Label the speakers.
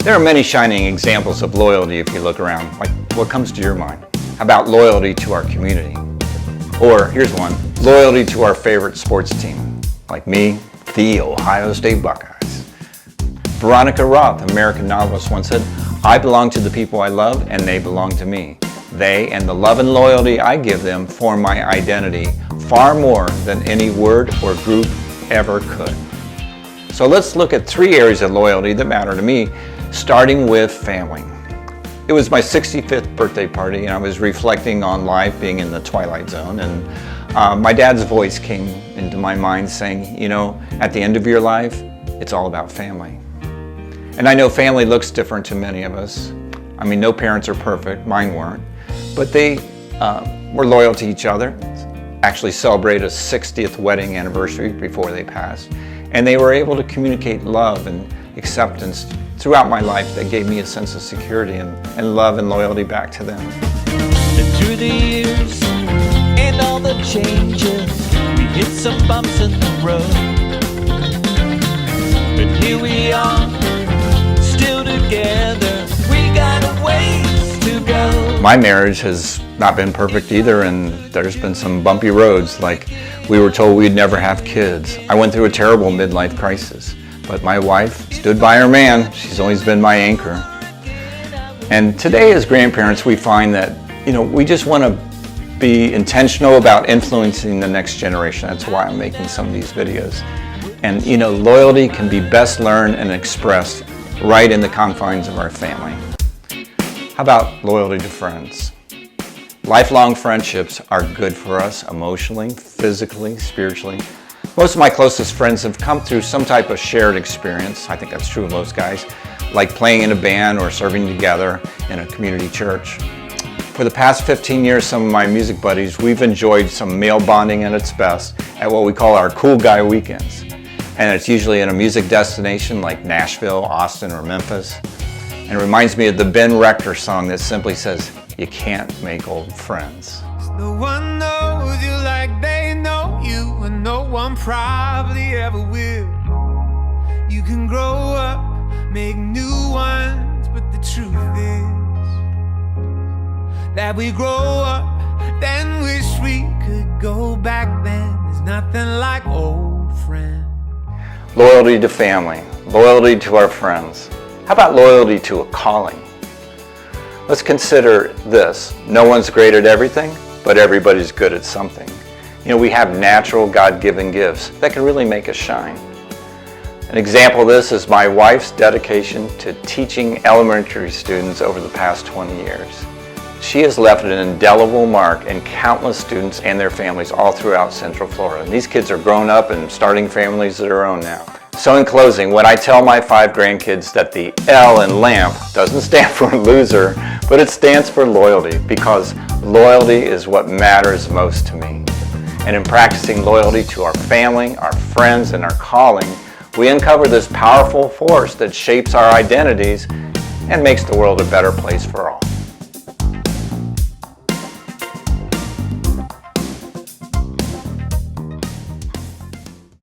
Speaker 1: There are many shining examples of loyalty if you look around. Like, what comes to your mind? How about loyalty to our community? Or, here's one, loyalty to our favorite sports team. Like me, the Ohio State Buckeyes. Veronica Roth, American novelist, once said, "I belong to the people I love and they belong to me. They and the love and loyalty I give them form my identity far more than any word or group ever could." So let's look at 3 areas of loyalty that matter to me, starting with family. It was my 65th birthday party and I was reflecting on life being in the twilight zone, and my dad's voice came into my mind saying, you know, at the end of your life, it's all about family. And I know family looks different to many of us. I mean, no parents are perfect, mine weren't, but they were loyal to each other, actually celebrated a 60th wedding anniversary before they passed, and they were able to communicate love and acceptance throughout my life that gave me a sense of security and love and loyalty back to them.
Speaker 2: And through the years and all the changes, we hit some bumps in the road, but here we are, still together. We got a ways to go.
Speaker 1: My marriage has not been perfect either, and there's been some bumpy roads. Like, we were told we'd never have kids. I went through a terrible midlife crisis, but my wife stood by her man. She's always been my anchor. And today as grandparents, we find that, you know, we just want to be intentional about influencing the next generation. That's why I'm making some of these videos. And, you know, loyalty can be best learned and expressed right in the confines of our family. How about loyalty to friends? Lifelong friendships are good for us emotionally, physically, spiritually. Most of my closest friends have come through some type of shared experience. I think that's true of most guys, like playing in a band or serving together in a community church. For the past 15 years, some of my music buddies, we've enjoyed some male bonding at its best at what we call our cool guy weekends. And it's usually in a music destination like Nashville, Austin, or Memphis. And it reminds me of the Ben Rector song that simply says, "You can't make old friends."
Speaker 3: No one knows you like they know you, and no one probably ever will. You can grow up, make new ones, but the truth is that we grow up, then wish we could go back then. There's nothing like old friends.
Speaker 1: Loyalty to family, loyalty to our friends. How about loyalty to a calling? Let's consider this. No one's great at everything, but everybody's good at something. You know, we have natural God-given gifts that can really make us shine. An example of this is my wife's dedication to teaching elementary students over the past 20 years. She has left an indelible mark in countless students and their families all throughout Central Florida. And these kids are grown up and starting families of their own now. So in closing, when I tell my 5 grandkids that the L in LAMP doesn't stand for loser, but it stands for loyalty, because loyalty is what matters most to me. And in practicing loyalty to our family, our friends, and our calling, we uncover this powerful force that shapes our identities and makes the world a better place for all.